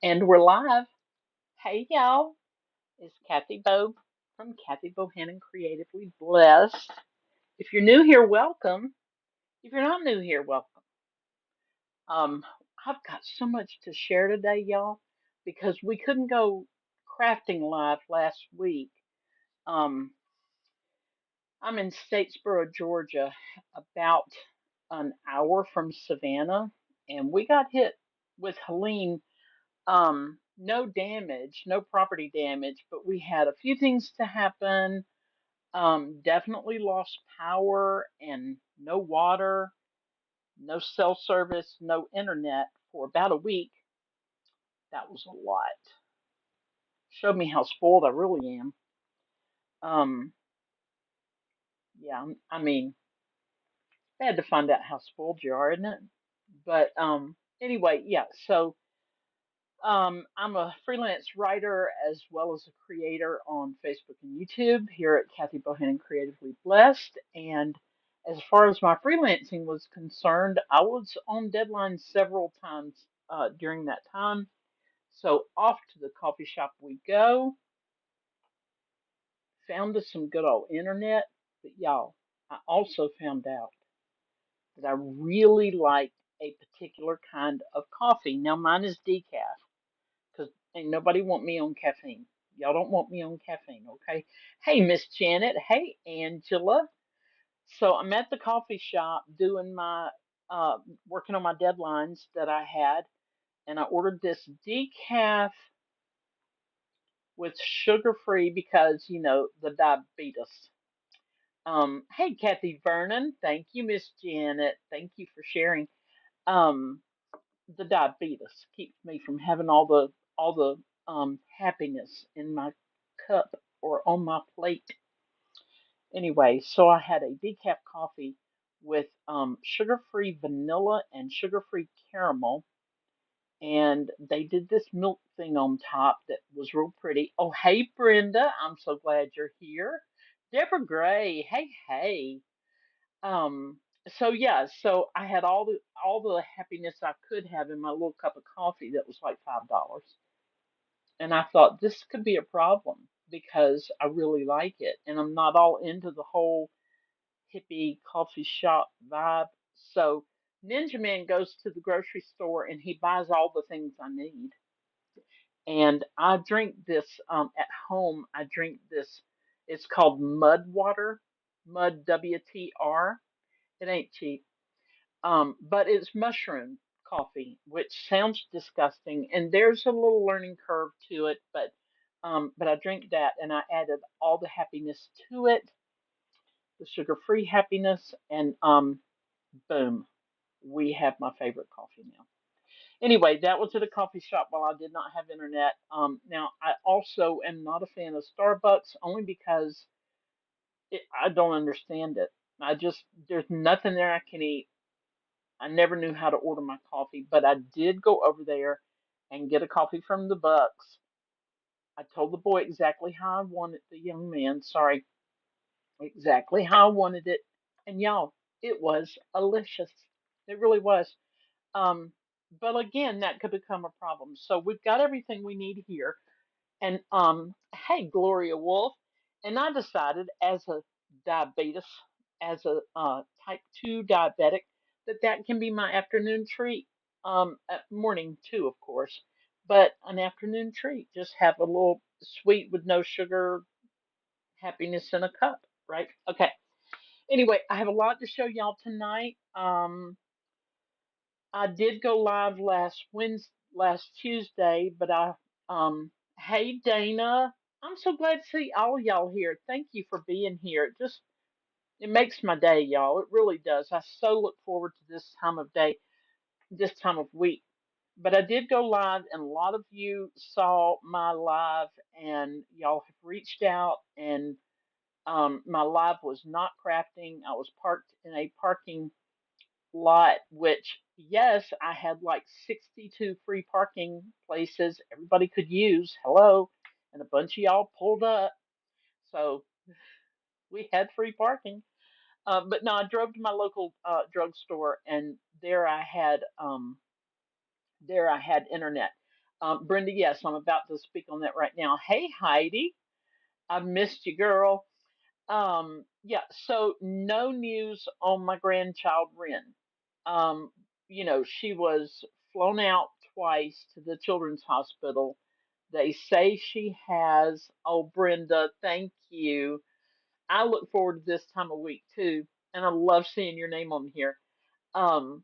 And we're live. Hey, y'all. It's Kathy Bobe from Kathy Bohannon Creatively Blessed. If you're new here, welcome. If you're not new here, welcome. Um, I've got so much to share today, y'all, because we couldn't go crafting live last week. Um, I'm in Statesboro, Georgia, about an hour from Savannah, and we got hit with Helene. No damage, no property damage, but we had a few things to happen. Definitely lost power and no water, no cell service, no internet for about a week. That was a lot. Showed me how spoiled I really am. Um, yeah, I mean, bad to find out how spoiled you are, isn't it? But anyway, yeah. So I'm a freelance writer as well as a creator on Facebook and YouTube here at Kathy Bohannon Creatively Blessed. And as far as my freelancing was concerned, I was on deadline several times during that time. So off to the coffee shop we go. Found us some good old internet. But y'all, I also found out that I really like a particular kind of coffee. Now mine is decaf because ain't nobody want me on caffeine. Y'all don't want me on caffeine, okay? Hey, Miss Janet. Hey, Angela. So I'm at the coffee shop doing my uh, working on my deadlines that I had, and I ordered this decaf with sugar free because the diabetes. Hey, Kathy Vernon. Thank you, Miss Janet. Thank you for sharing. Um, the diabetes keeps me from having all the happiness in my cup or on my plate. Anyway, so I had a decaf coffee with sugar-free vanilla and sugar-free caramel, and they did this milk thing on top that was real pretty. Oh, hey Brenda, I'm so glad you're here. Deborah Gray, hey hey. Um, so yeah, so I had all the happiness I could have in my little cup of coffee that was like $5. And I thought this could be a problem because I really like it and I'm not all into the whole hippie coffee shop vibe. So Ninja Man goes to the grocery store and he buys all the things I need. And I drink this at home. I drink this. It's called Mud Water, Mud WTR. It ain't cheap. But it's mushroom coffee, which sounds disgusting, and there's a little learning curve to it, but I drink that and I added all the happiness to it, the sugar-free happiness, and boom, we have my favorite coffee now. Anyway, that was at a coffee shop while I did not have internet. Now I also am not a fan of Starbucks only because I don't understand it. I just there's nothing there I can eat. I never knew how to order my coffee, but I did go over there and get a coffee from the Bucks. I told the boy exactly how I wanted the young man, sorry, exactly how I wanted it. And y'all, it was delicious. It really was. Um, but again, that could become a problem. So we've got everything we need here. And hey, Gloria Wolf. And I decided as a diabetes, as a type 2 diabetic, that can be my afternoon treat. At morning too, of course, but an afternoon treat. Just have a little sweet with no sugar, happiness in a cup, right? Okay. Anyway, I have a lot to show y'all tonight. I did go live last Tuesday, but hey Dana, I'm so glad to see all y'all here. Thank you for being here. It makes my day, y'all. It really does. I so look forward to this time of day, this time of week. But I did go live, and a lot of you saw my live, and y'all have reached out, and my live was not crafting. I was parked in a parking lot, which, yes, I had like 62 free parking places everybody could use. Hello. And a bunch of y'all pulled up. So we had free parking. But no, I drove to my local drugstore and there I had internet. Brenda, yes, I'm about to speak on that right now. Hey, Heidi, I've missed you, girl. Yeah, so no news on my grandchild Rin. Um, she was flown out twice to the children's hospital. They say she has, oh, Brenda, thank you. I look forward to this time of week too, and I love seeing your name on here. Um,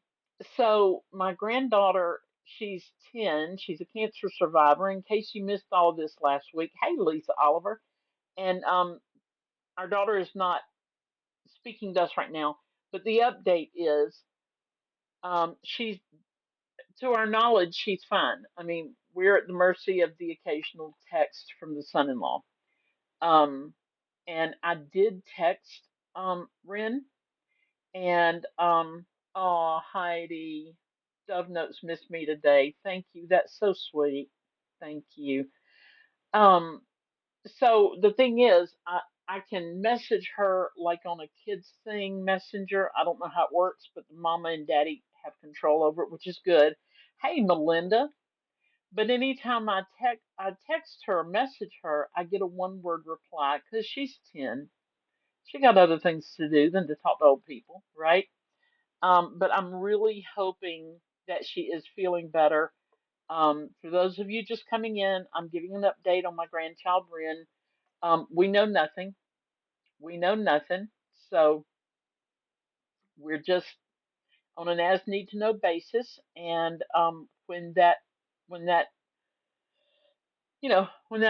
so my granddaughter, she's 10, she's a cancer survivor. In case you missed all of this last week, hey, Lisa Oliver. And our daughter is not speaking to us right now, but the update is she's, to our knowledge, she's fine. I mean, we're at the mercy of the occasional text from the son in law. Um, and I did text Ren, and oh, Heidi, Dove Notes missed me today. Thank you. That's so sweet. Thank you. Um, so the thing is, I can message her like on a kids thing messenger. I don't know how it works, but the mama and daddy have control over it, which is good. Hey, Melinda. But anytime I text her, message her, I get a one-word reply because she's 10. She got other things to do than to talk to old people, right? But I'm really hoping that she is feeling better. For those of you just coming in, I'm giving an update on my grandchild Rin. We know nothing. We know nothing. So we're just on an as need to know basis. And when that when that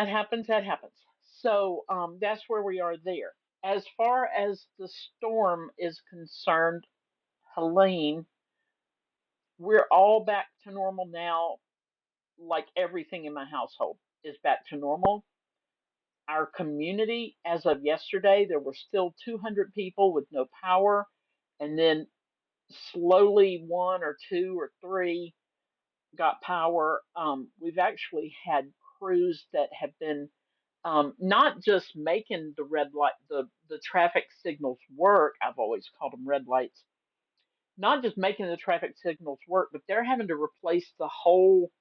happens, that happens. So that's where we are there. As far as the storm is concerned, Helene, we're all back to normal now. Like everything in my household is back to normal. Our community, as of yesterday, there were still 200 people with no power, and then slowly one or two or three got power. We've actually had crews that have been not just making the red light, the traffic signals work. I've always called them red lights. Not just making the traffic signals work, but they're having to replace the whole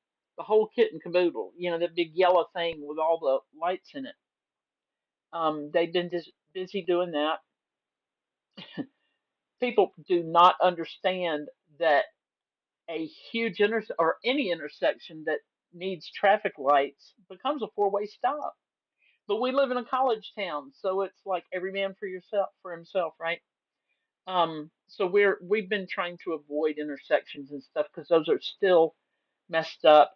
kit and caboodle. The big yellow thing with all the lights in it. They've been just busy doing that. People do not understand that a huge or any intersection that needs traffic lights becomes a four-way stop. But we live in a college town, so it's like every man for himself, right? So we've been trying to avoid intersections and stuff because those are still messed up.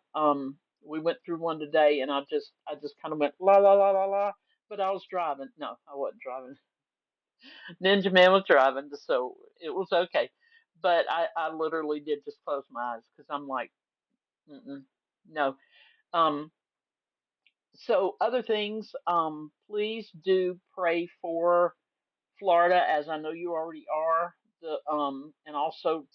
We went through one today, and I just kind of went la la la la la, but I was driving. No, I wasn't driving. Ninja Man was driving, so it was okay. But I literally did just close my eyes because I'm like, mm-mm, no. Um, so other things, please do pray for Florida, as I know you already are. And also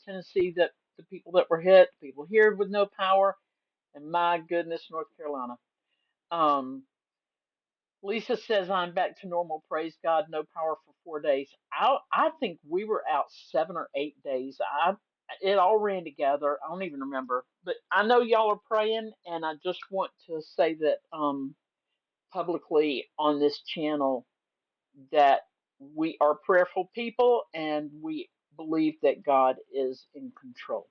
Tennessee, that the people that were hit, people here with no power, and my goodness, North Carolina. Um, Lisa says I'm back to normal. Praise God, no power for 4 days. I think we were out 7 or 8 days. It all ran together. I don't even remember, but I know y'all are praying, and I just want to say that publicly on this channel that we are prayerful people and we believe that God is in control.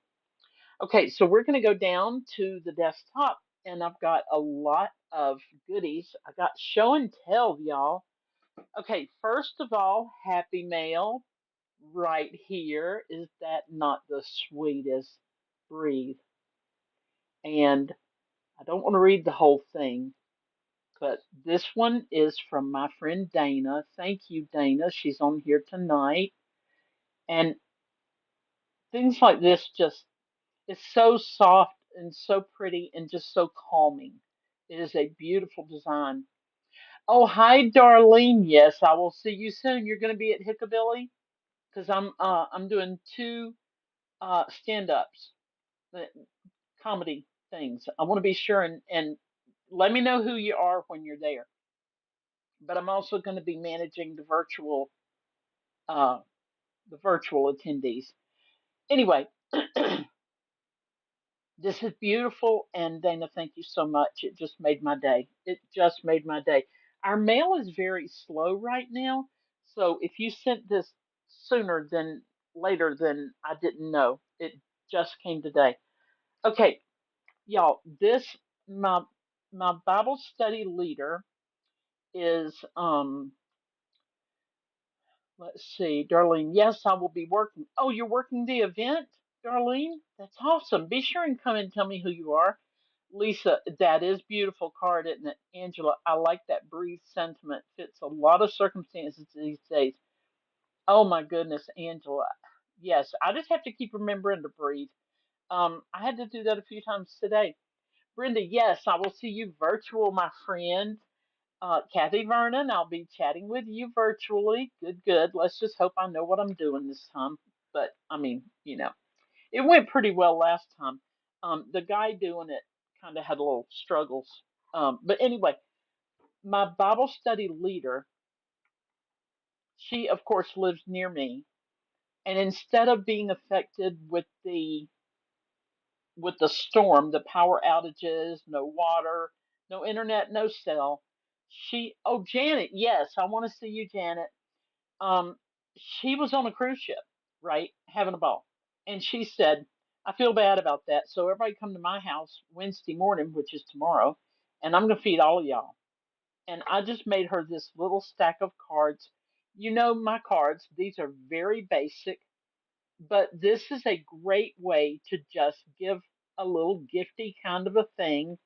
Okay, so we're going to go down to the desktop, and I've got a lot of goodies. I got show and tell, y'all. Okay, first of all, Happy Mail right here. Is that not the sweetest? Breathe. And I don't want to read the whole thing, but this one is from my friend Dana. Thank you, Dana. She's on here tonight. And things like this just is so soft and so pretty and just so calming. It is a beautiful design. Oh, hi, Darlene. Yes, I will see you soon. You're going to be at Hickabilly because I'm doing two stand-ups, uh, comedy things. I want to be sure and let me know who you are when you're there. But I'm also going to be managing uh the virtual attendees. Anyway, This is beautiful, and Dana, thank you so much. It just made my day. It just made my day. Our mail is very slow right now, so if you sent this sooner than later, then I didn't know. It just came today. Okay, y'all, this my my Bible study leader is let's see, Darlene. Yes, I will be working. Oh, you're working the event, Darlene? That's awesome. Be sure and come and tell me who you are. Lisa, that is beautiful card, isn't it? Angela, I like that breathe sentiment. Fits a lot of circumstances these days. Oh my goodness, Angela. Yes, I just have to keep remembering to breathe. I had to do that a few times today. Brenda, yes, I will see you virtual, my friend. Kathy Vernon, I'll be chatting with you virtually. Good, good. Let's just hope I know what I'm doing this time. But I mean, it went pretty well last time. The guy doing it kind of had a little struggles. But anyway, my Bible study leader, she of course lives near me, and instead of being affected with the storm, the power outages, no water, no internet, no cell, oh Janet, yes, I want to see you, Janet. Um, she was on a cruise ship, right, having a ball, and she said, "I feel bad about that. So everybody come to my house Wednesday morning, which is tomorrow, and I'm gonna feed all of y'all." And I just made her this little stack of cards. You know my cards; these are very basic, but this is a great way to just give a little gifty kind of a thing.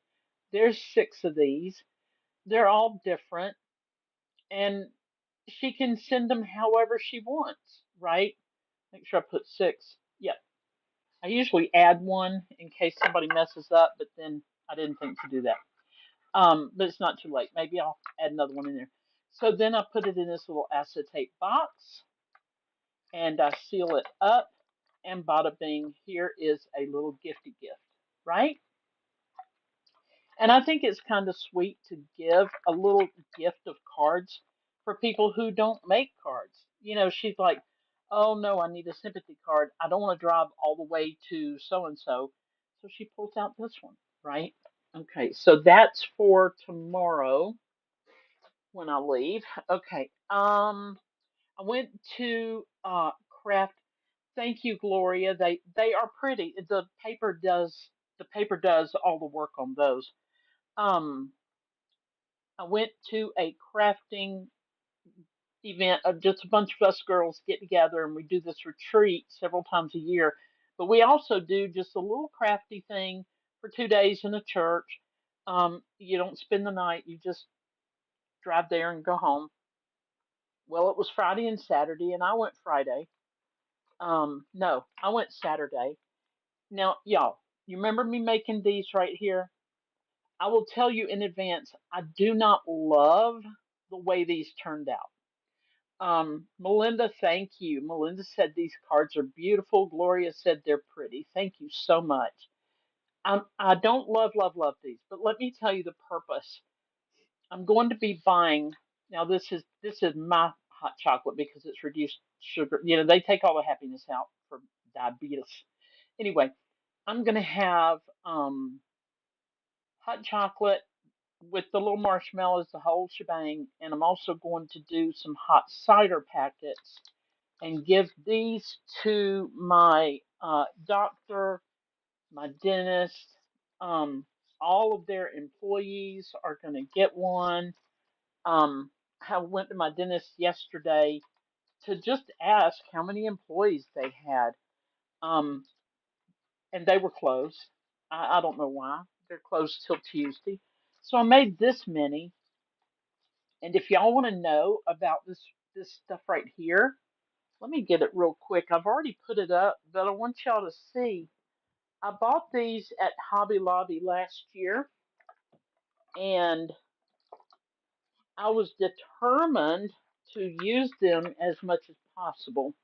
There's 6 of these. They're all different, and she can send them however she wants, right? Make sure I put 6. Yep. I usually add one in case somebody messes up, but then I didn't think to do that. But it's not too late. Maybe I'll add another one in there. So then I put it in this little acetate box and I seal it up. And bada bing, here is a little gifty gift, right? And I think it's kind of sweet to give a little gift of cards for people who don't make cards. She's like, "Oh no, I need a sympathy card. I don't want to drive all the way to so and so." So she pulls out this one, right? Okay, so that's for tomorrow when I leave. Okay. I went to craft. Thank you, Gloria. They are pretty. The paper does all the work on those. Um, I went to a crafting event. Just a bunch of us girls get together and we do this retreat several times a year. But we also do just a little crafty thing for 2 days in a church. You don't spend the night, you just drive there and go home. Well, it was Friday and Saturday, and I went Friday. No, I went Saturday. Now, y'all, you remember me making these right here? I will tell you in advance, I do not love the way these turned out. Melinda, thank you. Melinda said these cards are beautiful. Gloria said they're pretty. Thank you so much. I don't love these, but let me tell you the purpose. I'm going to be buying. Now this is my hot chocolate because it's reduced sugar. They take all the happiness out for diabetes. Anyway, I'm gonna have hot chocolate with the little marshmallows, the whole shebang, and I'm also going to do some hot cider packets and give these to my doctor, my dentist. Um, all of their employees are going to get one. Um, I went to my dentist yesterday to just ask how many employees they had, um, and they were closed. I don't know why. They're closed till Tuesday. So I made this many. And if y'all want to know about this stuff right here, let me get it real quick. I've already put it up, but I want y'all to see. I bought these at Hobby Lobby last year, and I was determined to use them as much as possible.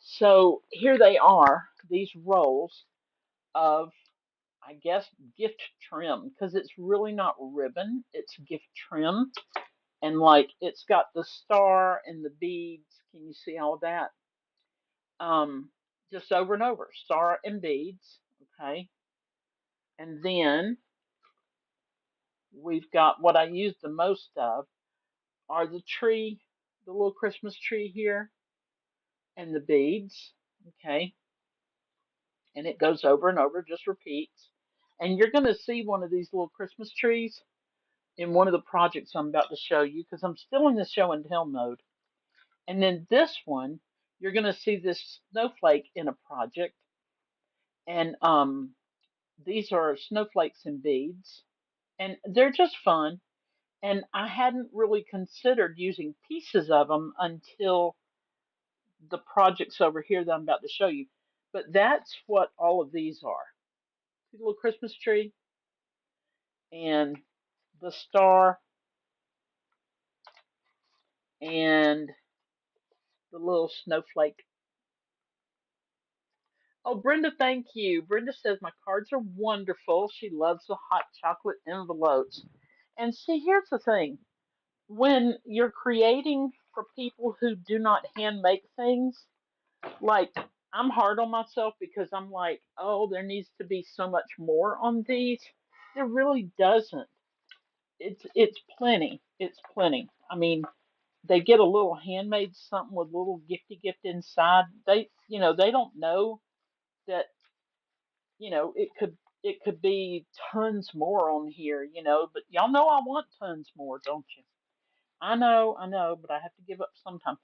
So here they are, these rolls of, I guess, gift trim, because it's really not ribbon, it's gift trim. And like it's got the star and the beads. Can you see all that? Um, just over and over, star and beads. Okay. And then we've got what I use the most of are the tree, the little Christmas tree here, and the beads. Okay. And it goes over and over, just repeats. And you're going to see one of these little Christmas trees in one of the projects I'm about to show you because I'm still in the show and tell mode. And then this one, you're going to see this snowflake in a project. And these are snowflakes and beads. And they're just fun. And I hadn't really considered using pieces of them until the projects over here that I'm about to show you. But that's what all of these are. See the little Christmas tree and the star and the little snowflake. Oh, Brenda, thank you. Brenda says my cards are wonderful. She loves the hot chocolate envelopes. And see, here's the thing. When you're creating for people who do not hand make things, like I'm hard on myself because I'm like, oh, there needs to be so much more on these. There really doesn't. It's plenty. It's plenty. I mean, they get a little handmade something with a little gifty gift inside. They don't know that, it could be tons more on here, but y'all know I want tons more, don't you? I know, but I have to give up sometime.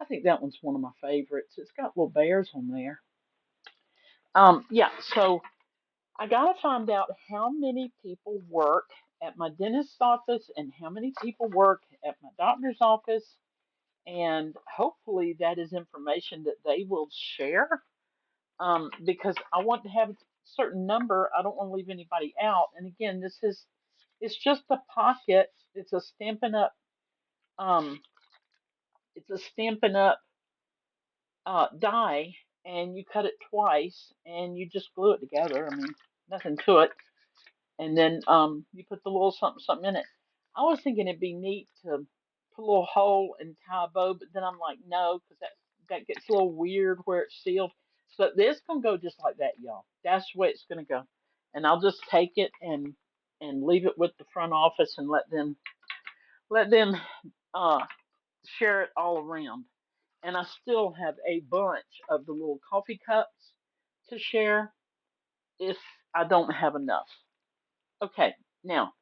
I think that one's one of my favorites. It's got little bears on there. Yeah, so I gotta find out how many people work at my dentist's office and how many people work at my doctor's office, and hopefully that is information that they will share. Because I want to have a certain number. I don't want to leave anybody out. And again, it's just a pocket. It's a Stampin' Up. Um, it's a Stampin' Up die, and you cut it twice, and you just glue it together. I mean, nothing to it. And then you put the little something something in it. I was thinking it'd be neat to put a little hole and tie a bow, but then I'm like, no, because that gets a little weird where it's sealed. So this gonna go just like that, y'all. That's the way it's gonna go. And I'll just take it and leave it with the front office and let them uh share it all around. And I still have a bunch of the little coffee cups to share if I don't have enough. Okay, now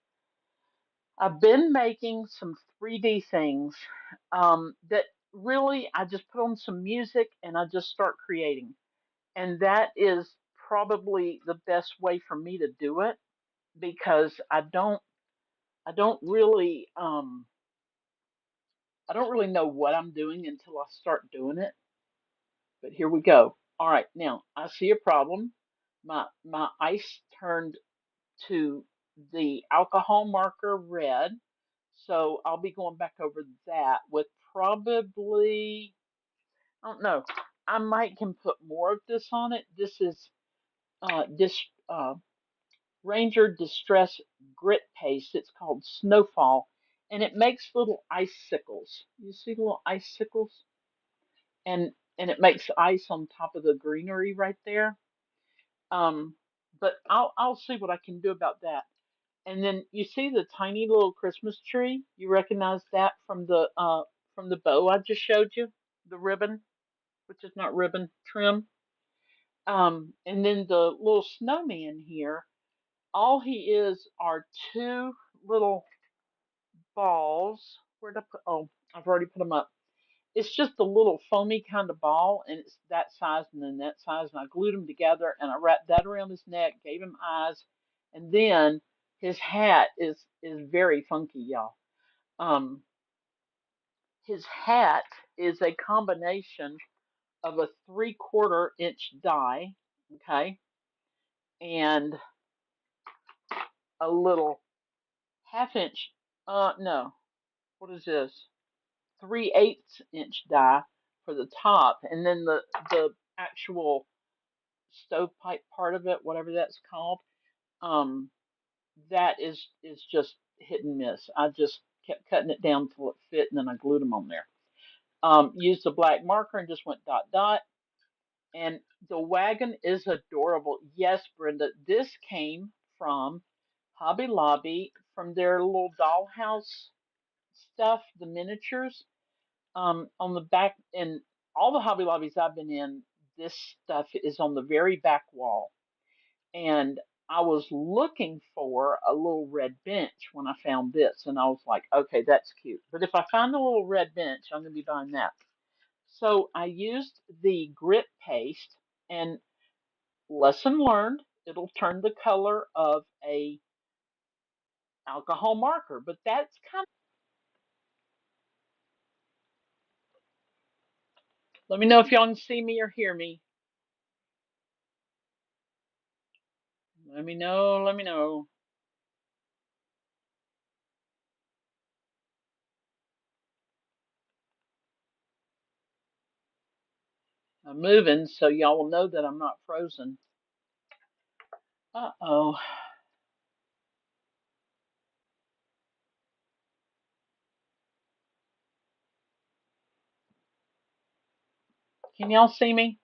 I've been making some 3D things that really I just put on some music and I just start creating. And that is probably the best way for me to do it because I don't really I don't really know what I'm doing until I start doing it. But here we go. All right, now I see a problem. My ice turned to the alcohol marker red. So I'll be going back over that with probably, I don't know, I might can put more of this on it. This is this uh, Ranger Distress Grit Paste. It's called Snowfall, and it makes little icicles. You see little icicles, and it makes ice on top of the greenery right there. Um, but I'll see what I can do about that. And then you see the tiny little Christmas tree. You recognize that from the bow I just showed you, the ribbon, which is not ribbon trim. And then the little snowman here. All he is are two little balls. Where'd I put? Oh, I've already put them up. It's just a little foamy kind of ball, and it's that size and then that size. And I glued them together, and I wrapped that around his neck, gave him eyes, and then his hat is very funky, y'all. Um, his hat is a combination of a 3/4 inch die, okay, and a little 1/2 inch. No, what is this? 3/8 inch die for the top, and then the actual stovepipe part of it, whatever that's called, um, that is just hit and miss. I just kept cutting it down till it fit, and then I glued them on there. Used a black marker and just went dot dot. And the wagon is adorable. Yes, Brenda, this came from Hobby Lobby, from their little dollhouse stuff, the miniatures. On the back, in all the Hobby Lobbies I've been in, this stuff is on the very back wall. And I was looking for a little red bench when I found this, and I was like, okay, that's cute. But if I find a little red bench, I'm going to be buying that. So I used the grit paste, and lesson learned, it'll turn the color of a alcohol marker. But that's kind of, let me know if y'all can see me or hear me. Let me know, let me know. I'm moving so y'all will know that I'm not frozen. Uh-oh. Can y'all see me?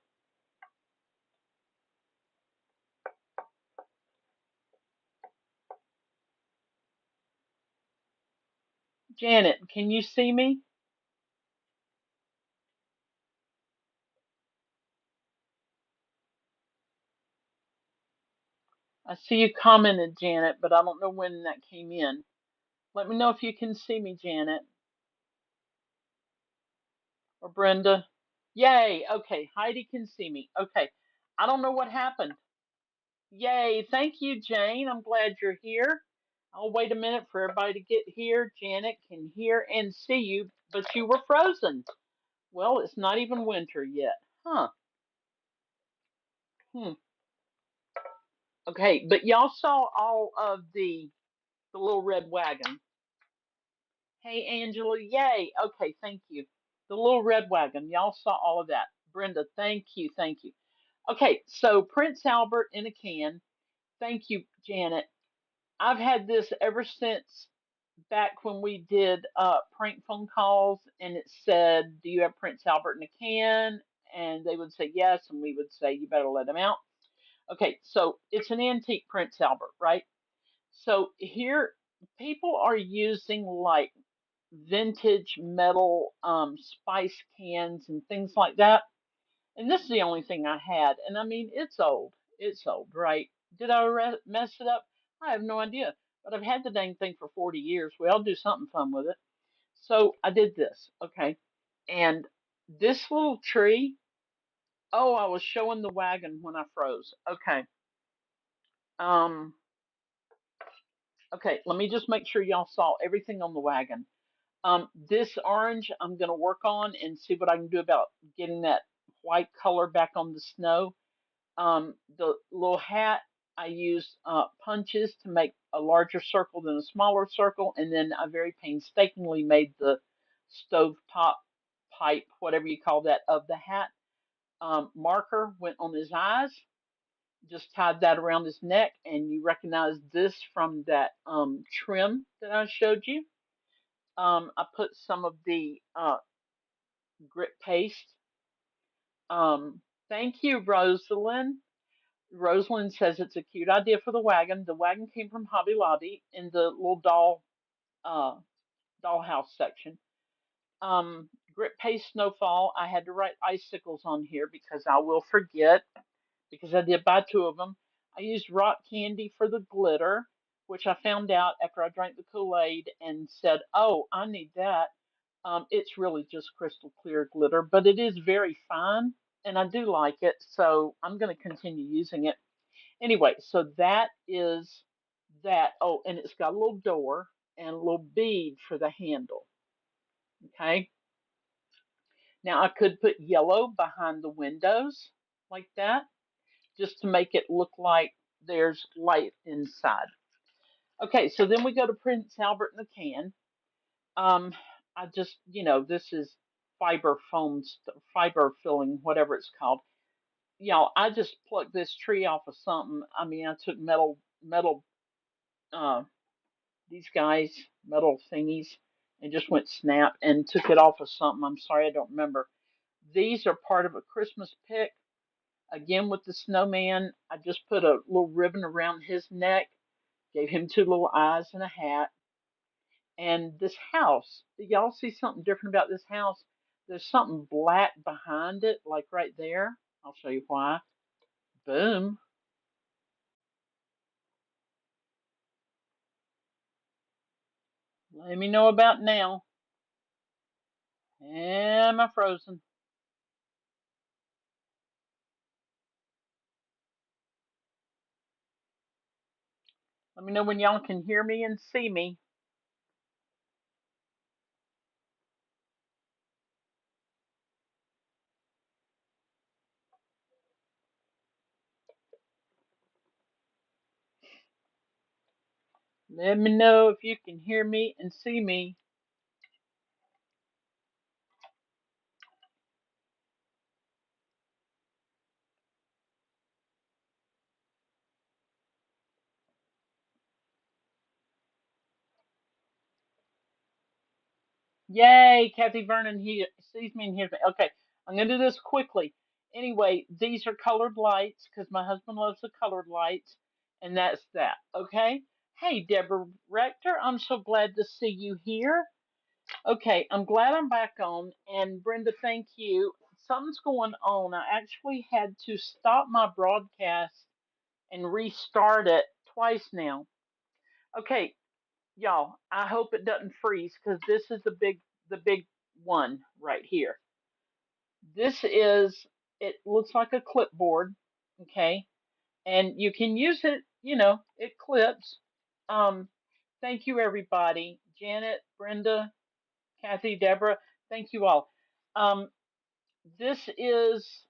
Janet, can you see me? I see you commented, Janet, but I don't know when that came in. Let me know if you can see me, Janet or Brenda. Yay. Okay. Heidi can see me. Okay. I don't know what happened. Yay. Thank you, Jane. I'm glad you're here. I'll wait a minute for everybody to get here. Janet can hear and see you, but you were frozen. Well, it's not even winter yet. Huh. Hmm. Okay, but y'all saw all of the little red wagon. Hey, Angela. Yay. Okay, thank you. The little red wagon. Y'all saw all of that. Brenda, thank you. Thank you. Okay, so Prince Albert in a can. Thank you, Janet. I've had this ever since back when we did prank phone calls, and it said, "Do you have Prince Albert in a can?" And they would say yes, and we would say, "You better let him out." Okay, so it's an antique Prince Albert, right? So here, people are using like vintage metal spice cans and things like that. And this is the only thing I had. And I mean, it's old. It's old, right? Did I mess it up? I have no idea. But I've had the dang thing for 40 years. We all do something fun with it. So I did this, okay? And this little tree, oh, I was showing the wagon when I froze. Okay. Um, okay, let me just make sure y'all saw everything on the wagon. This orange I'm gonna work on and see what I can do about getting that white color back on the snow. The little hat, I used punches to make a larger circle than a smaller circle, and then I very painstakingly made the stove top pipe, whatever you call that, of the hat. Marker went on his eyes, just tied that around his neck, and you recognize this from that trim that I showed you. I put some of the grit paste. Um, Thank you, Rosalind. Rosalind says it's a cute idea for the wagon. The wagon came from Hobby Lobby in the little uh, dollhouse section. Grit paste snowfall. I had to write icicles on here because I will forget, because I did buy two of them. I used rock candy for the glitter, which I found out after I drank the Kool-Aid and said, "Oh, I need that." It's really just crystal clear glitter, but it is very fine, and I do like it, so I'm going to continue using it. Anyway, so that is that. Oh, and it's got a little door and a little bead for the handle. Okay. Now I could put yellow behind the windows like that, just to make it look like there's light inside. Okay, so then we go to Prince Albert in the can. Um, I just, this is fiber foam, fiber filling, whatever it's called. I just plucked this tree off of something. I mean, I took metal, uh, these guys, metal thingies, and just went snap and took it off of something. I'm sorry, I don't remember. These are part of a Christmas pick. Again, with the snowman, I just put a little ribbon around his neck. Gave him two little eyes and a hat. And this house, y'all see something different about this house? There's something black behind it, like right there. I'll show you why. Boom. Let me know about now. Am I frozen? Let me know when y'all can hear me and see me. Let me know if you can hear me and see me. Yay, Kathy Vernon he sees me and hears me. Okay, I'm gonna do this quickly. Anyway, these are colored lights because my husband loves the colored lights, and that's that. Okay. Hey, Deborah Rector, I'm so glad to see you here. Okay, I'm glad I'm back on. And Brenda, thank you. Something's going on. I actually had to stop my broadcast and restart it twice now. Okay, y'all, I hope it doesn't freeze because this is the big one right here. This is it looks like a clipboard, okay? And you can use it, it clips. Um thank you everybody. Janet, Brenda, Kathy, Deborah, thank you all. Um this is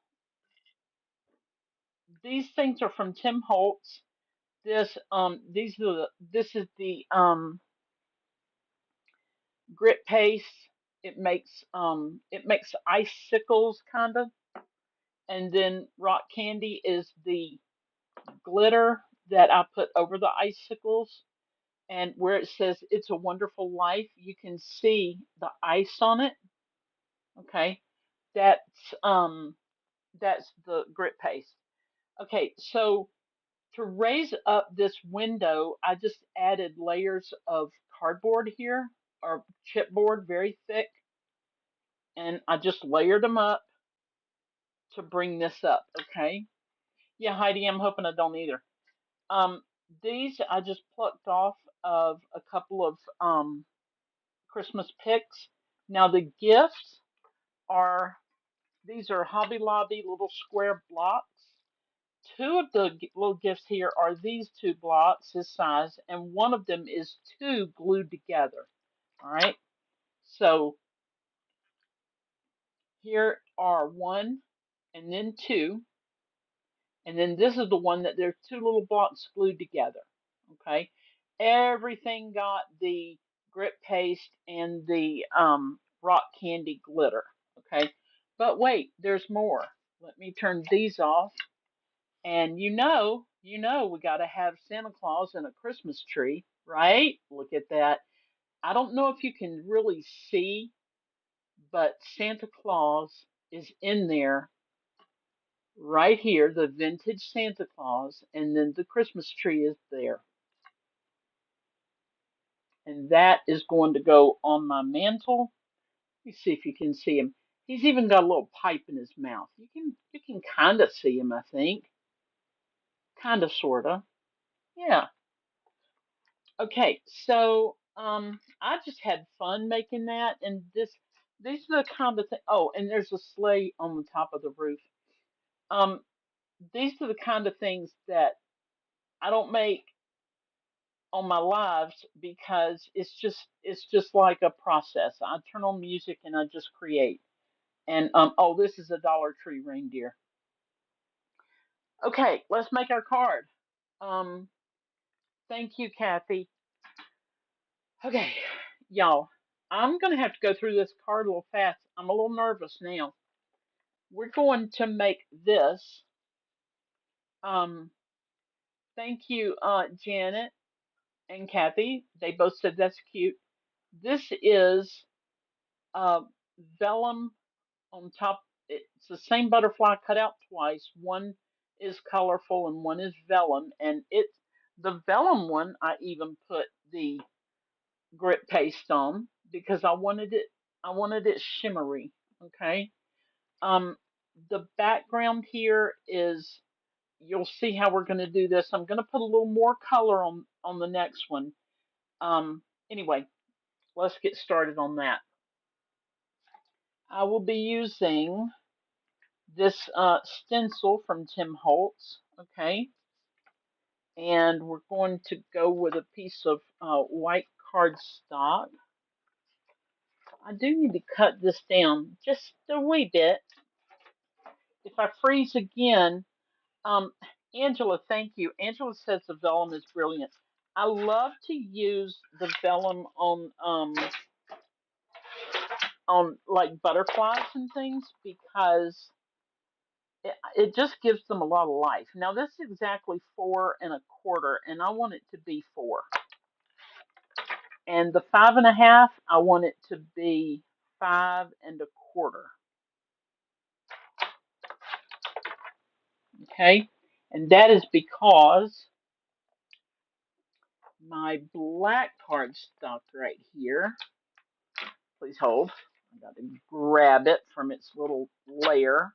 these things are from Tim Holtz. This is the grit paste. It makes icicles kind of, and then rock candy is the glitter that I put over the icicles. And where it says "It's a Wonderful Life," you can see the ice on it. Okay, that's um that's the grit paste. Okay, so to raise up this window, I just added layers of cardboard here, or chipboard, very thick, and I just layered them up to bring this up. Okay. Yeah, Heidi, I'm hoping I don't either. Um, these I just plucked off of a couple of Christmas picks. Now the gifts are these are Hobby Lobby little square blocks. Two of the little gifts here are these two blocks, this size, and one of them is two glued together. All right. So here are one and then two. And then this is the one that there's two little blocks glued together. Okay. Everything got the grit paste and the rock candy glitter. Okay. But wait, there's more. Let me turn these off. And we got to have Santa Claus and a Christmas tree, right? Look at that. I don't know if you can really see, but Santa Claus is in there right here, the vintage Santa Claus, and then the Christmas tree is there. And that is going to go on my mantle. Let me see if you can see him. He's even got a little pipe in his mouth. You can kind of see him, I think. Kind of, sorta. Yeah. Okay, so I just had fun making that, and these are the kind of thing. Oh, and there's a sleigh on the top of the roof. Um, these are the kind of things that I don't make on my lives because it's just like a process. I turn on music and I just create. And oh, this is a Dollar Tree reindeer. Okay, let's make our card. Um, thank you, Kathy. Okay, y'all, I'm gonna have to go through this card a little fast. I'm a little nervous now. We're going to make this. Um, thank you, Janet and Kathy. They both said that's cute. This is uh, vellum on top. It's the same butterfly cut out twice. One is colorful and one is vellum, and The vellum one, I even put the grit paste on because I wanted it shimmery. Okay. Um, the background here is, you'll see how we're going to do this. I'm going to put a little more color on the next one. Anyway, let's get started on that. I will be using this stencil from Tim Holtz. Okay. And we're going to go with a piece of white cardstock. I do need to cut this down just a wee bit. If I freeze again, um, Angela, thank you. Angela says the vellum is brilliant. I love to use the vellum on like butterflies and things because it just gives them a lot of life. Now this is exactly 4 1/4, and I want it to be 4. And the 5 1/2, I want it to be 5 1/4. Okay, and that is because my black cardstock right here. Please hold. I got to grab it from its little lair.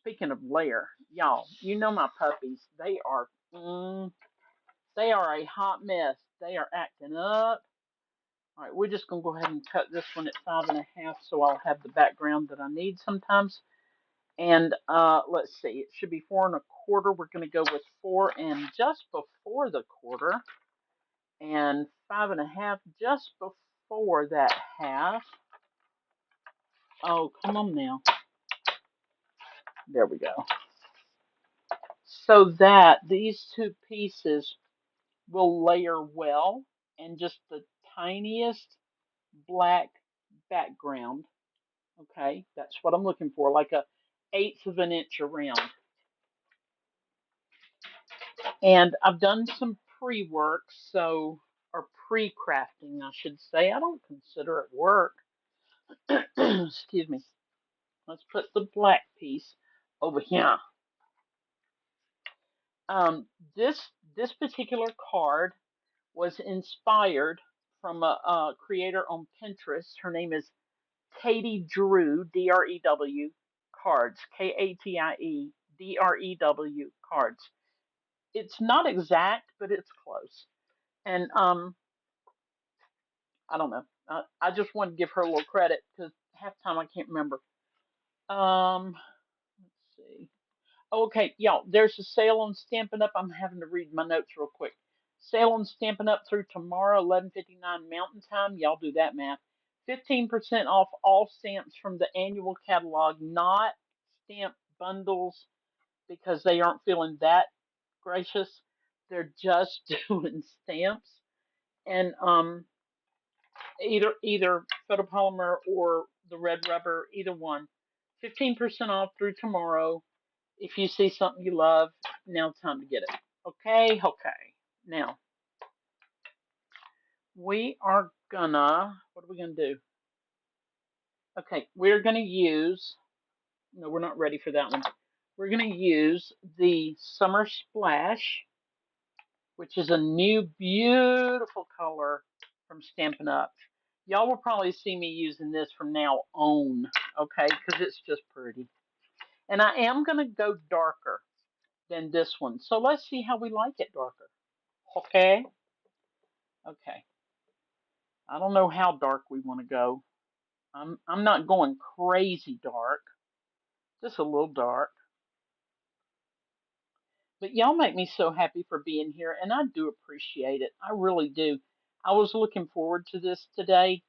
Speaking of lair, y'all, you know my puppies. They are a hot mess. They are acting up. All right, we're just gonna go ahead and cut this one at 5 1/2, so I'll have the background that I need sometimes. And let's see, it should be 4 1/4. We're gonna go with 4 and just before the quarter, and 5 1/2 just before that half. Oh, come on now. There we go. So that these two pieces will layer well, and just the tiniest black background. Okay, that's what I'm looking for, like a 1/8 of an inch around. And I've done some pre-work, so, or pre-crafting, I should say. I don't consider it work. Excuse me. Let's put the black piece over here. Um, this this particular card was inspired from a creator on Pinterest. Her name is Katie Drew, Drew cards, Katie Drew cards. It's not exact, but it's close. And I don't know. I just want to give her a little credit because half the time I can't remember. Let's see. Okay, y'all, there's a sale on Stampin' Up. I'm having to read my notes real quick. Sale on Stampin' Up through tomorrow, 11:59 Mountain Time. Y'all do that math. 15% off all stamps from the annual catalog, not stamp bundles because they aren't feeling that gracious. They're just doing stamps. And either photopolymer or the red rubber, either one. 15% off through tomorrow. If you see something you love, now's time to get it. Okay, okay. Now, we are gonna, what are we gonna do? Okay, we're gonna use, no, we're not ready for that one. We're gonna use the Summer Splash, which is a new beautiful color from Stampin' Up. Y'all will probably see me using this from now on, okay, because it's just pretty. And I am gonna go darker than this one. So let's see how we like it darker. Okay? Okay. I don't know how dark we want to go. I'm not going crazy dark, just a little dark. But y'all make me so happy for being here, and I do appreciate it. I really do. I was looking forward to this today.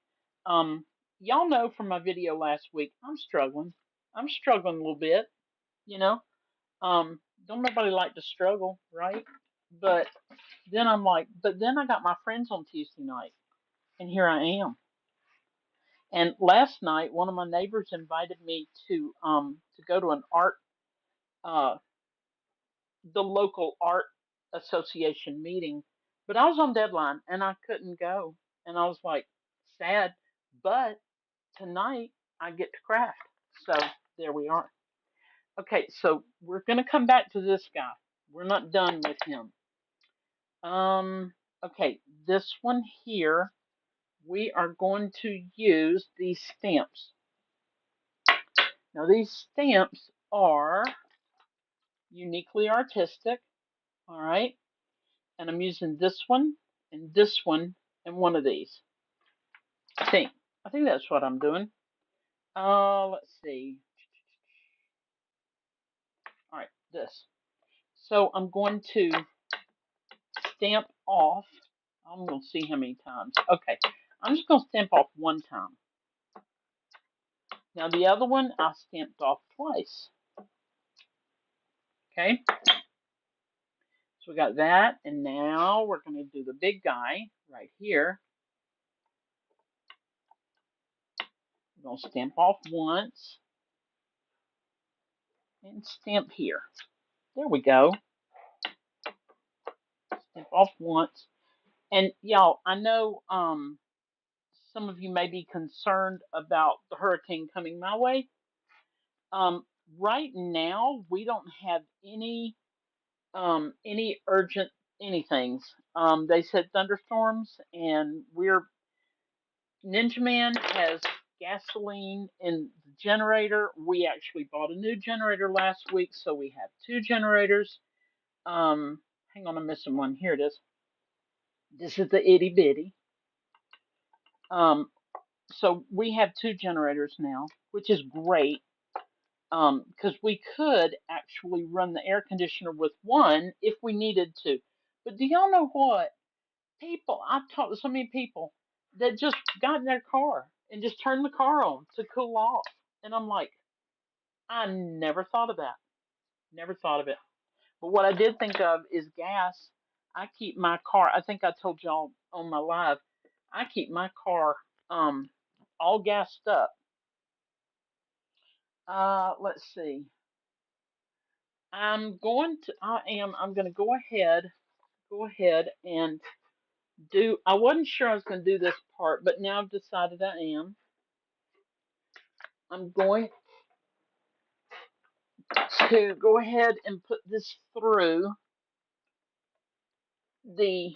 Um, y'all know from my video last week, I'm struggling. I'm struggling a little bit, you know. Don't nobody like to struggle, right? But then I'm like, but then I got my friends on Tuesday night, and here I am. And last night, one of my neighbors invited me to go to an art uh the local art association meeting, but I was on deadline and I couldn't go, and I was like sad. But tonight I get to craft, so there we are. Okay, so we're gonna come back to this guy. We're not done with him. Okay, this one here, we are going to use these stamps. Now these stamps are uniquely artistic, all right? And I'm using this one and one of these. I think that's what I'm doing. Let's see. All right, this. So I'm going to stamp off. I'm going to see how many times. Okay, I'm just going to stamp off one time. Now the other one I stamped off twice. Okay, so we got that, and now we're going to do the big guy right here. We're going to stamp off once and stamp here. There we go. Stamp off once. And y'all, I know some of you may be concerned about the hurricane coming my way. Um, right now, we don't have any urgent anythings. They said thunderstorms, and Ninja Man has gasoline in the generator. We actually bought a new generator last week, so we have two generators. Hang on, I'm missing one. Here it is. This is the itty bitty. So we have two generators now, which is great. Because we could actually run the air conditioner with one if we needed to. But do y'all know what? I've talked to so many people that just got in their car and just turned the car on to cool off. And I'm like, I never thought of that. Never thought of it. But what I did think of is gas. I keep my car, I think I told y'all on my live, I keep my car all gassed up. Let's see. I'm going to go ahead and I wasn't sure I was going to do this part, but now I've decided I am. I'm going to go ahead and put this through the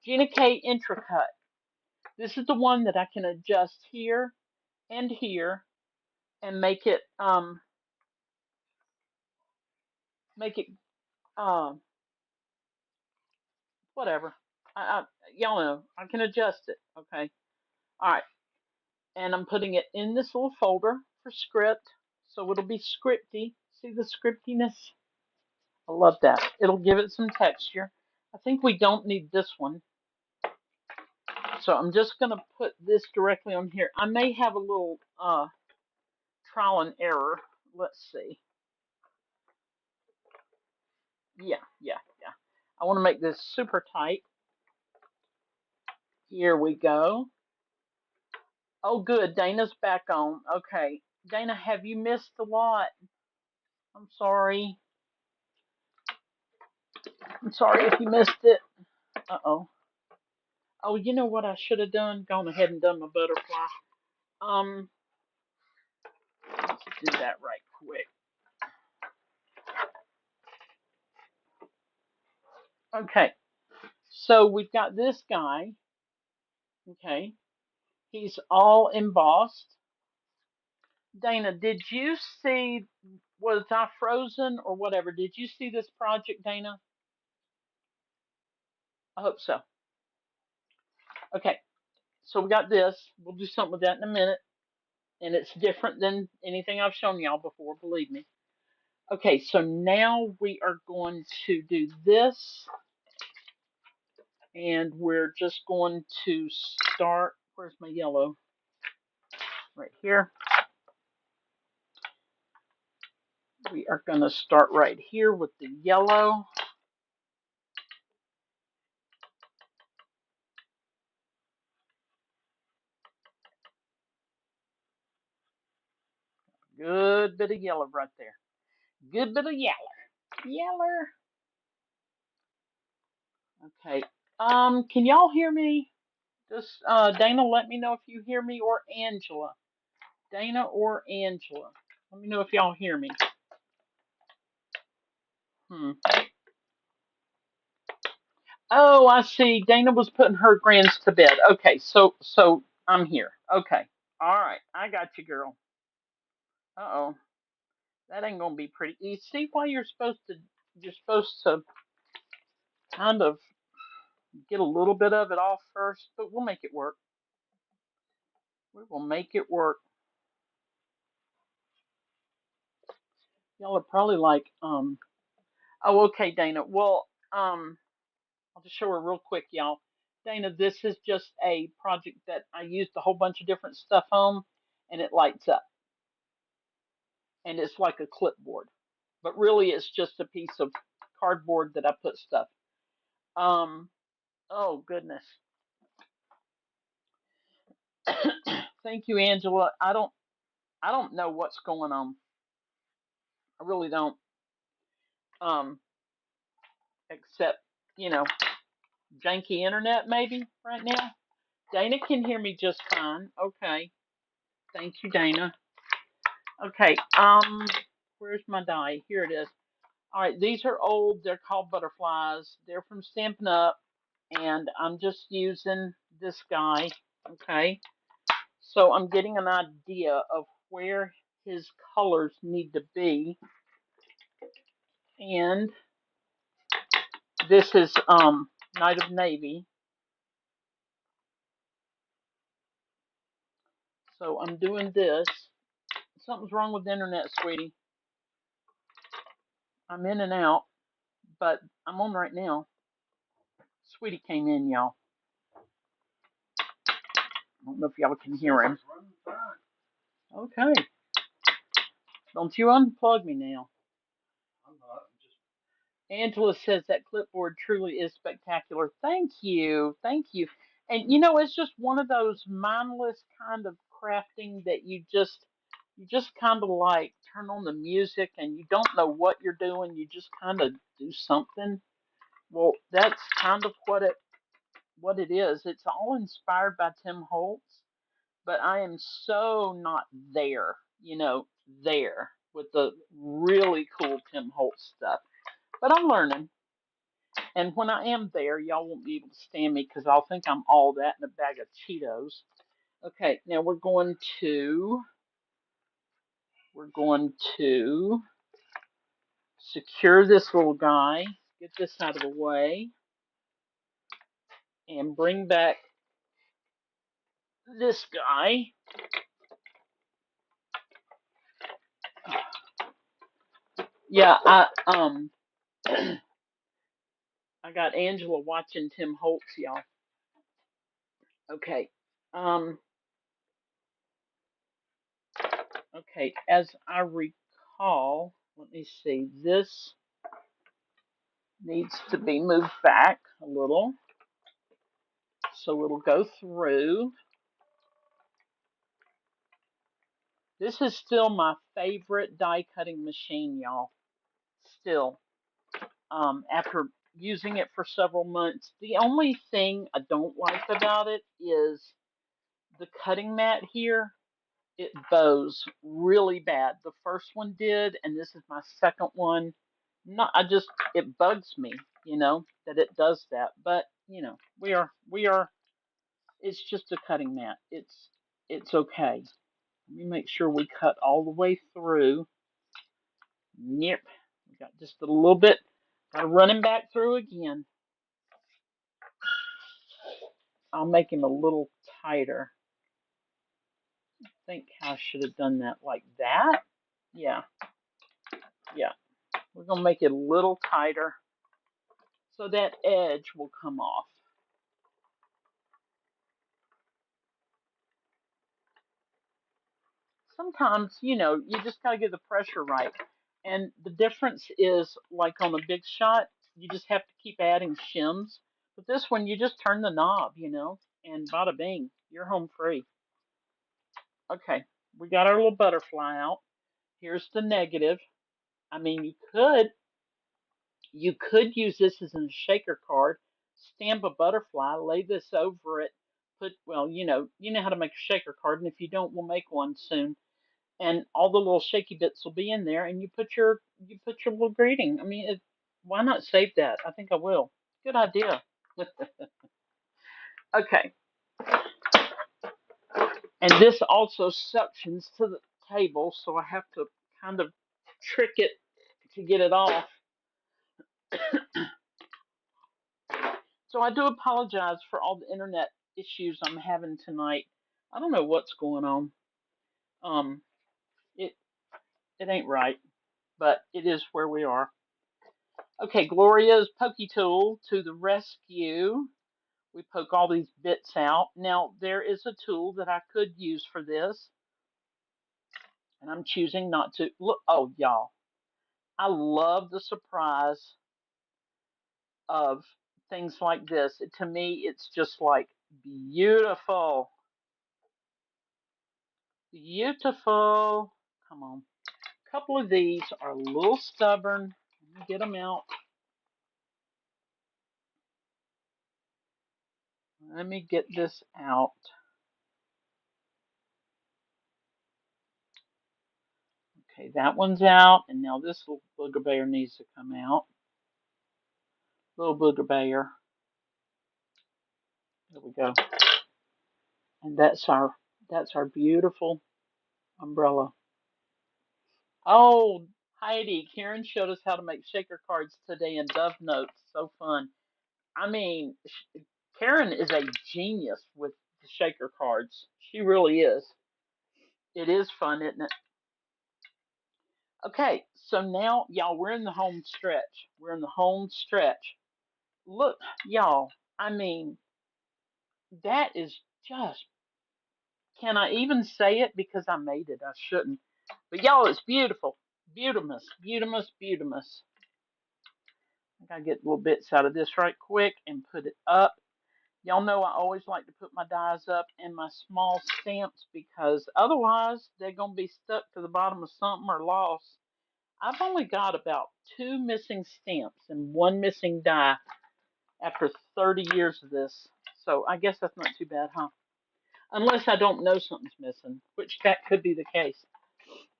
Gina K Intracut. This is the one that I can adjust here and here and make it whatever. Y'all know I can adjust it. Okay. All right. And I'm putting it in this little folder for script, so it'll be scripty. See the scriptiness? I love that. It'll give it some texture. I think we don't need this one. So I'm just going to put this directly on here. I may have a little trial and error. Let's see. Yeah. I want to make this super tight. Here we go. Oh, good. Dana's back on. Okay. Dana, have you missed a lot? I'm sorry. I'm sorry if you missed it. Uh-oh. Oh, you know what I should have done? Gone ahead and done my butterfly. Let's do that right quick. Okay. So we've got this guy. Okay. He's all embossed. Dana, did you see, was I frozen or whatever? Did you see this project, Dana? I hope so. Okay. So we got this. We'll do something with that in a minute. And it's different than anything I've shown y'all before, believe me. Okay, so now we are going to do this. And we're just going to start, where's my yellow? Right here. We are going to start right here with the yellow. Good bit of yellow right there. Good bit of Yeller. Okay. Can y'all hear me? Just Dana, let me know if you hear me, or Angela. Dana or Angela. Let me know if y'all hear me. Oh, I see. Dana was putting her grands to bed. Okay, so I'm here. Okay. All right. I got you, girl. Uh-oh. That ain't gonna be pretty. You see why you're supposed to kind of get a little bit of it off first, but we'll make it work. We will make it work. Y'all are probably like, oh, okay, Dana. Well, I'll just show her real quick, y'all. Dana, this is just a project that I used a whole bunch of different stuff on, and it lights up, and it's like a clipboard, but really it's just a piece of cardboard that I put stuff. Um, oh goodness. Thank you, Angela. I don't know what's going on. I really don't. Um, except you know, janky internet maybe right now. Dana can hear me just fine. Okay. Thank you, Dana. Okay. Where's my die? Here it is. All right, these are old. They're called butterflies. They're from Stampin' Up, and I'm just using this guy. Okay. So I'm getting an idea of where his colors need to be. And this is Night of Navy. So I'm doing this. Something's wrong with the internet, sweetie. I'm in and out, but I'm on right now. Sweetie came in, y'all. I don't know if y'all can hear him. Okay. Don't you unplug me now. Angela says that clipboard truly is spectacular. Thank you. Thank you. And it's just one of those mindless kind of crafting that you just kind of like turn on the music and you don't know what you're doing. You just kind of do something. Well, that's kind of what it is. It's all inspired by Tim Holtz, but I am so not there, there with the really cool Tim Holtz stuff. But I'm learning. And when I am there, y'all won't be able to stand me because I'll think I'm all that in a bag of Cheetos. Okay, now we're going to secure this little guy, get this out of the way, and bring back this guy. Yeah, I got Angela watching Tim Holtz, y'all. Okay. Um okay, as I recall, let me see. This needs to be moved back a little so it'll go through. This is still my favorite die cutting machine, y'all. Still. After using it for several months. The only thing I don't like about it is the cutting mat here. It bows really bad. The first one did, and this is my second one. Not, it bugs me, that it does that. But we are. It's just a cutting mat. It's okay. Let me make sure we cut all the way through. Yep, we got just a little bit. Got to run him back through again. I'll make him a little tighter. I think I should have done that like that. Yeah, yeah. We're going to make it a little tighter so that edge will come off. Sometimes, you just got to get the pressure right. And the difference is, like on a big shot, you just have to keep adding shims. But this one, you just turn the knob, and bada bing, you're home free. Okay, we got our little butterfly out. Here's the negative. I mean, you could use this as a shaker card, stamp a butterfly, lay this over it, well, you know how to make a shaker card, and if you don't, we'll make one soon. And all the little shaky bits will be in there, and you put your little greeting. I mean, why not save that? I think I will. Good idea. Okay, and this also suctions to the table, so I have to kind of trick it to get it off. So I do apologize for all the internet issues I'm having tonight. I don't know what's going on. Um, it it ain't right, but it is where we are. Okay, Gloria's Pokey Tool to the rescue. We poke all these bits out. Now there is a tool that I could use for this, and I'm choosing not to. Look, oh y'all, I love the surprise of things like this. To me, it's just like beautiful, beautiful. Come on. A couple of these are a little stubborn. Let me get them out. Let me get this out. Okay, that one's out. And now this little booger bear needs to come out. Little booger bear. There we go. And that's our beautiful umbrella. Oh, Heidi, Karen showed us how to make shaker cards today in Dove Notes. So fun. I mean, Karen is a genius with the shaker cards. She really is. It is fun, isn't it? Okay, so now, y'all, we're in the home stretch. We're in the home stretch. Look, y'all, I mean, that is just, can I even say it? Because I made it. I shouldn't. But y'all, it's beautiful. Beautimus, beautimus, beautimus. I gotta get little bits out of this right quick and put it up. Y'all know I always like to put my dies up in my small stamps because otherwise they're gonna be stuck to the bottom of something or lost. I've only got about 2 missing stamps and 1 missing die after 30 years of this. So I guess that's not too bad, huh? Unless I don't know something's missing, which that could be the case.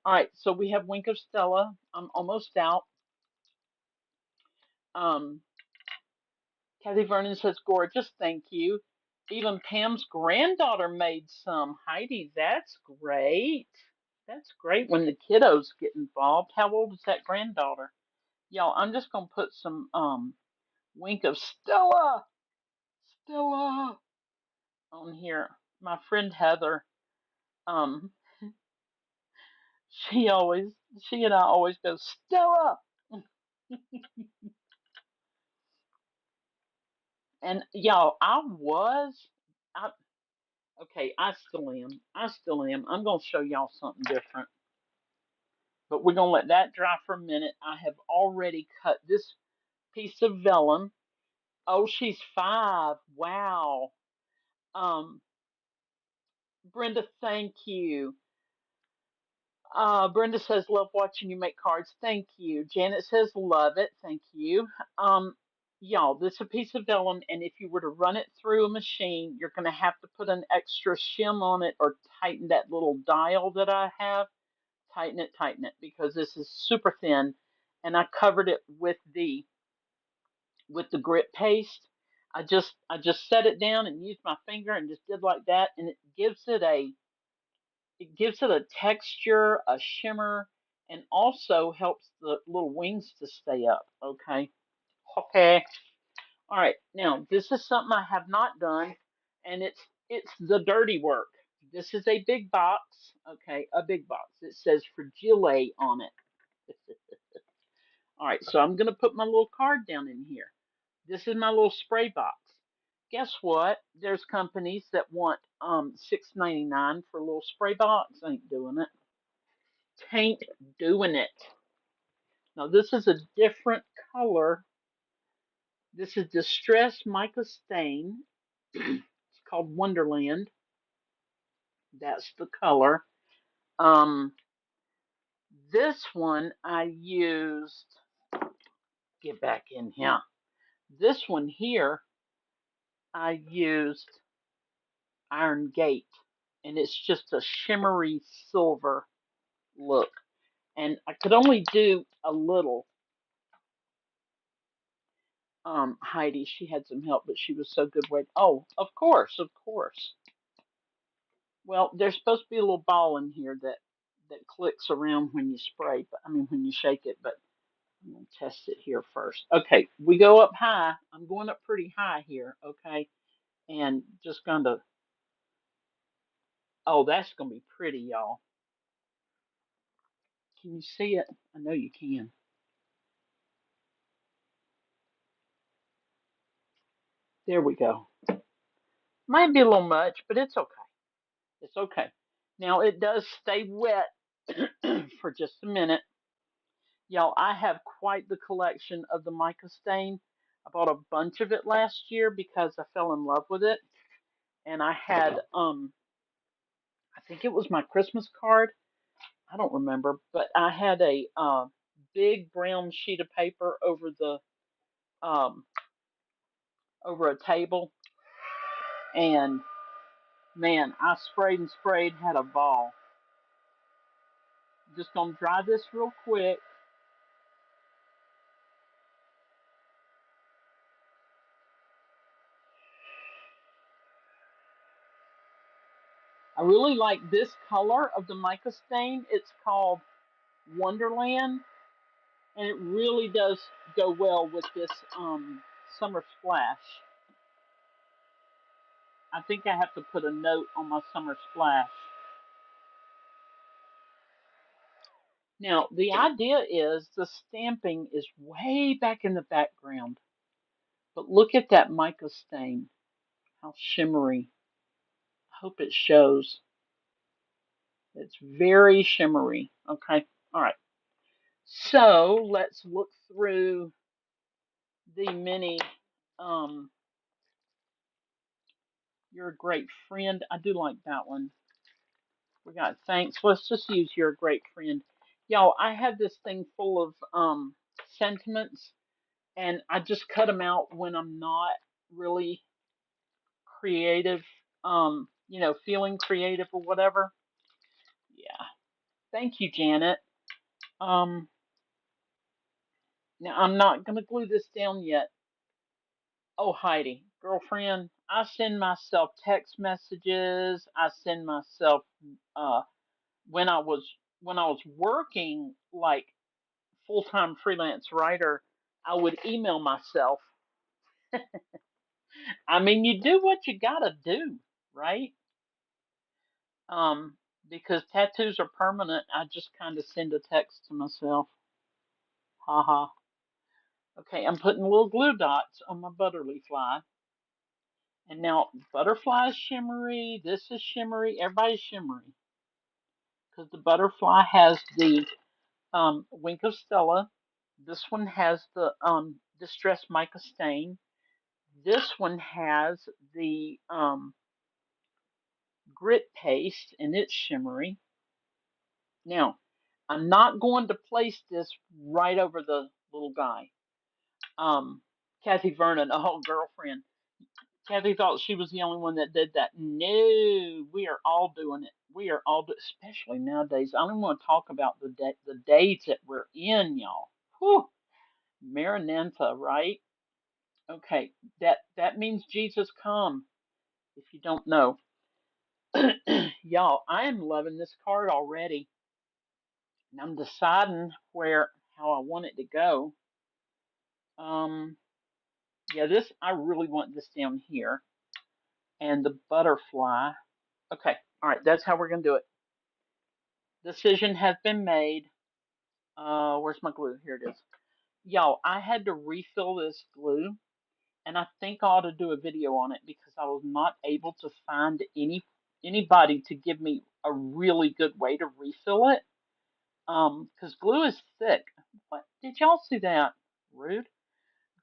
All right, so we have Wink of Stella. I'm almost out. Um, Kathy Vernon says, gorgeous, thank you. Even Pam's granddaughter made some. Heidi, that's great. That's great when the kiddos get involved. How old is that granddaughter? Y'all, I'm just gonna put some Wink of Stella on here. My friend Heather, um, she always, she and I always go, Stella. And y'all, I, okay, I still am. I'm gonna show y'all something different, but we're gonna let that dry for a minute. I have already cut this piece of vellum. Oh, she's 5. Wow. Um, Brenda, thank you. Brenda says, love watching you make cards. Thank you. Janet says, love it. Thank you. Um, y'all, this is a piece of vellum, and if you were to run it through a machine, you're going to have to put an extra shim on it or tighten that little dial that I have. Tighten it, because this is super thin, and I covered it with the grit paste. I just set it down and used my finger and just did like that, and it gives it a texture, a shimmer, and also helps the little wings to stay up. Okay. Okay. All right. Now this is something I have not done, and it's the dirty work. This is a big box. Okay, a big box. It says Fragile on it. All right. So I'm gonna put my little card down in here. This is my little spray box. Guess what? There's companies that want $6.99 for a little spray box. Ain't doing it. Tain't doing it. Now this is a different color. This is Distress Mica Stain. It's called Wonderland. That's the color. Um, this one I used. Get back in here. This one here I used Iron Gate, and it's just a shimmery silver look. And I could only do a little. Heidi. She had some help, but she was so good with. Oh, of course, of course. Well, there's supposed to be a little ball in here that clicks around when you spray, but I mean when you shake it. But I'm gonna test it here first. Okay, we go up high. I'm going up pretty high here. Okay, and just gonna. Oh, that's gonna be pretty, y'all. Can you see it? I know you can. There we go. Might be a little much, but it's okay. It's okay. Now it does stay wet for just a minute. Y'all, I have quite the collection of the mica stain. I bought a bunch of it last year because I fell in love with it. And I had I think it was my Christmas card. I don't remember, but I had a big brown sheet of paper um over a table, and man, I sprayed and sprayed, had a ball. Just gonna dry this real quick. I really like this color of the mica stain. It's called Wonderland, and it really does go well with this summer splash. I think I have to put a note on my summer splash. Now, the idea is the stamping is way back in the background, but look at that mica stain, how shimmery. I hope it shows. It's very shimmery. Okay, all right. So let's look through the mini. Um, you're a great friend. I do like that one. We got thanks. Let's just use you're a great friend. Y'all, I have this thing full of sentiments, and I just cut them out when I'm not really creative, feeling creative or whatever. Yeah. Thank you, Janet. Um, Now I'm not gonna glue this down yet. Oh, Heidi, girlfriend, I send myself text messages. I send myself uh when I was working like full-time freelance writer, I would email myself. I mean, you do what you gotta do, right? Um, because tattoos are permanent. I just kind of send a text to myself. Haha. Okay, I'm putting little glue dots on my butterleaf fly. And now butterfly's shimmery. This is shimmery. Everybody's shimmery because the butterfly has the wink of Stella. This one has the distressed mica stain. This one has the grit paste and it's shimmery. Now, I'm not going to place this right over the little guy. Kathy Vernon, oh girlfriend. Kathy thought she was the only one that did that. No, we are all doing it. We are all, especially nowadays. I don't want to talk about the days that we're in, y'all. Whew, Maranatha, right? Okay, that means Jesus come. If you don't know, y'all, I am loving this card already, and I'm deciding how I want it to go. Um, yeah, this I really want this down here, and the butterfly. Okay, all right, that's how we're gonna do it. Decision has been made. Where's my glue? Here it is. Y'all, I had to refill this glue, and I think I ought to do a video on it because I was not able to find anybody to give me a really good way to refill it. Because glue is thick. What did y'all see that? Rude.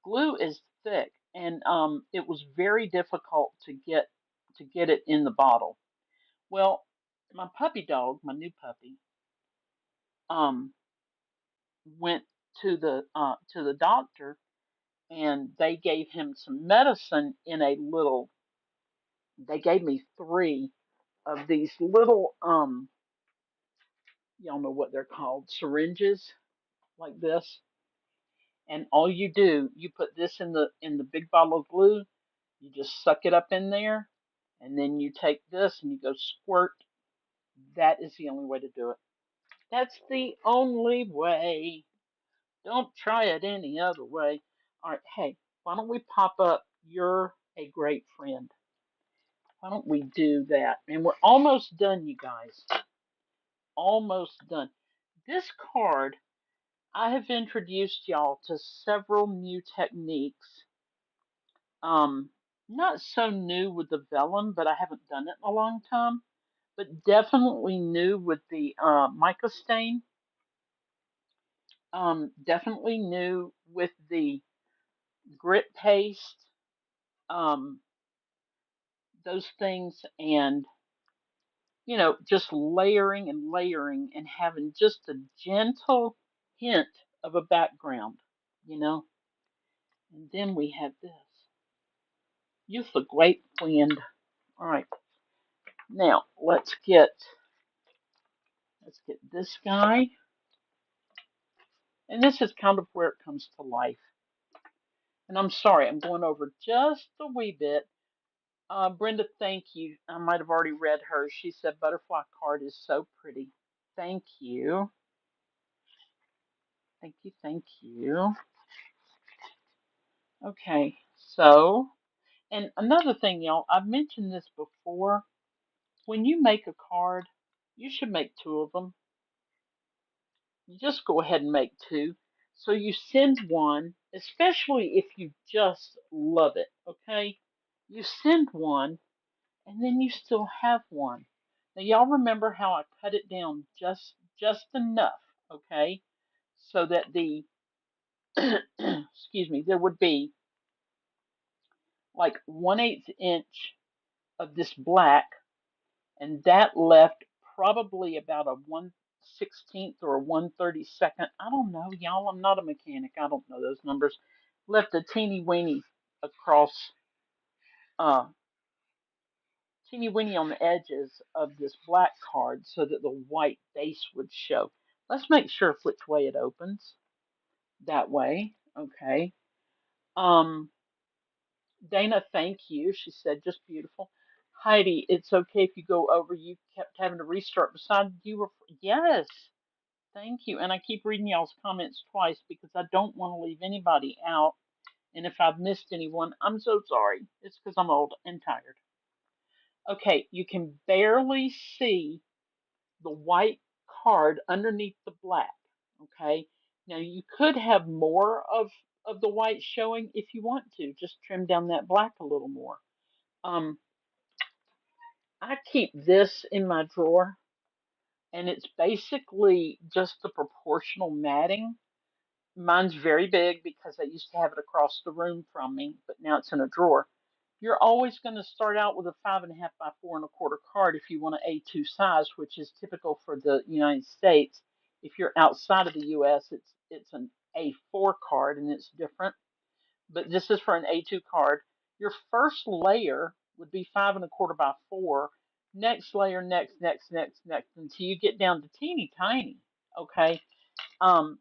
Glue is thick, and it was very difficult to get it in the bottle. Well, my puppy dog, my new puppy, um, went to the doctor, and they gave him some medicine in a little. They gave me three of these little y'all know what they're called, syringes like this, And all you do, you put this in the big bottle of glue. You just suck it up in there, and then you take this and you go squirt. That is the only way to do it. That's the only way. Don't try it any other way. All right, hey, why don't we pop up You're a Great Friend? Why don't we do that? And we're almost done, you guys. Almost done. This card, I have introduced y'all to several new techniques. Um, Not so new with the vellum, but I haven't done it in a long time. But definitely new with the mica stain. Definitely new with the grit paste. Um, those things, and just layering and layering and having just a gentle hint of a background, you know. And then we have this. You're the great friend. All right, now let's get this guy, and this is kind of where it comes to life. And I'm sorry, I'm going over just a wee bit. Brenda, thank you. I might have already read hers. She said butterfly card is so pretty. Thank you. Thank you. Thank you. Okay, so, and another thing, y'all, I've mentioned this before. When you make a card, you should make two of them. You just go ahead and make two. So you send one, especially if you just love it, okay? You send one, and then you still have one. Now, y'all remember how I cut it down just enough, okay? So that the, excuse me, there would be like 1/8 inch of this black, and that left probably about a 1/16 or a 1/32. I don't know, y'all. I'm not a mechanic. I don't know those numbers. Left a across, uh, teeny weeny on the edges of this black card so that the white base would show. Let's make sure which way it opens. That way, okay. Um, Dana, thank you. She said, just beautiful. Heidi, it's okay if you go over. You kept having to restart beside you were. Yes, thank you. And I keep reading y'all's comments twice because I don't want to leave anybody out. And if I've missed anyone, I'm so sorry. It's because I'm old and tired. Okay, you can barely see the white card underneath the black. Okay, now you could have more of the white showing if you want to. Just trim down that black a little more. Um, I keep this in my drawer, and it's basically just the proportional matting. Mine's very big because I used to have it across the room from me, but now it's in a drawer. You're always going to start out with a 5.5 by 4 1/4 card if you want an A2 size, which is typical for the United States. If you're outside of the U.S., it's an A4 card and it's different, but this is for an A2 card. Your first layer would be 5 1/4 by 4. Next layer, next, until you get down to teeny tiny. Okay. Um,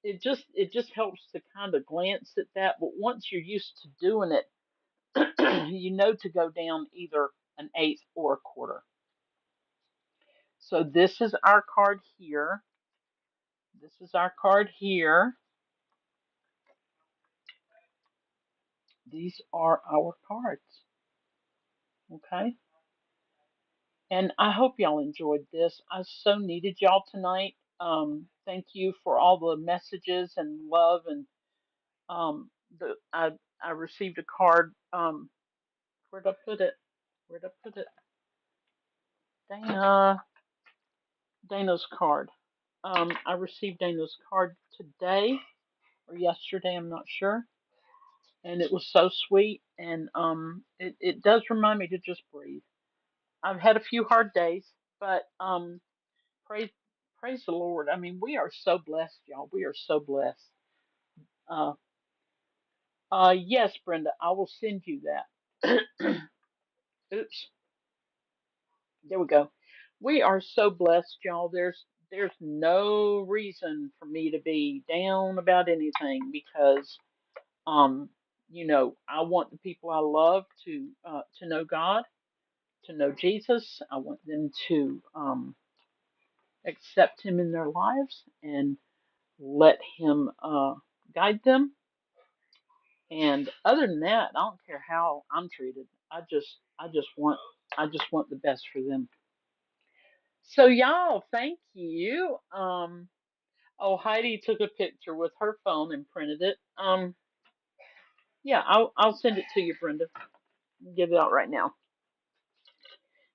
it just helps to kind of glance at that. But once you're used to doing it, you know to go down either an eighth or a quarter. So this is our card here. This is our card here. These are our cards. Okay. And I hope y'all enjoyed this. I so needed y'all tonight. Thank you for all the messages and love, and um, the I received a card. Where'd I put it? Where'd I put it? Dana's card. I received Dana's card today or yesterday. I'm not sure, and it was so sweet. And it does remind me to just breathe. I've had a few hard days, but praise praise the Lord. I mean, we are so blessed, y'all. We are so blessed. Uh, yes, Brenda, I will send you that. Oops, there we go. We are so blessed, y'all. there's no reason for me to be down about anything because um I want the people I love to know God, to know Jesus. I want them to accept Him in their lives and let Him guide them. And other than that, I don't care how I'm treated. I just want the best for them. So y'all, thank you. Oh, Heidi took a picture with her phone and printed it. Yeah, I'll send it to you, Brenda. Give it out right now.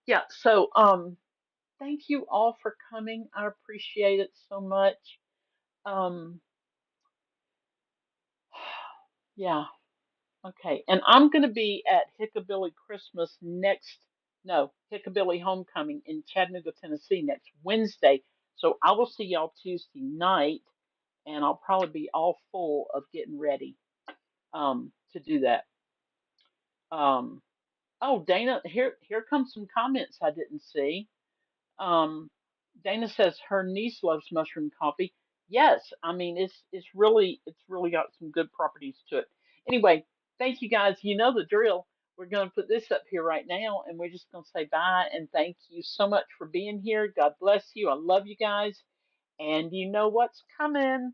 Yeah. So thank you all for coming. I appreciate it so much. Um, yeah. Okay. And I'm gonna be at Hickabilly Christmas next. No, Hickabilly Homecoming in Chattanooga, Tennessee next Wednesday. So I will see y'all Tuesday night, and I'll probably be all full of getting ready to do that. Um, oh, Dana, here comes some comments I didn't see. Um, Dana says her niece loves mushroom coffee. Yes, I mean it's really got some good properties to it. Anyway, thank you guys. You know the drill. We're going to put this up here right now, and we're just going to say bye and thank you so much for being here. God bless you. I love you guys, and you know what's coming.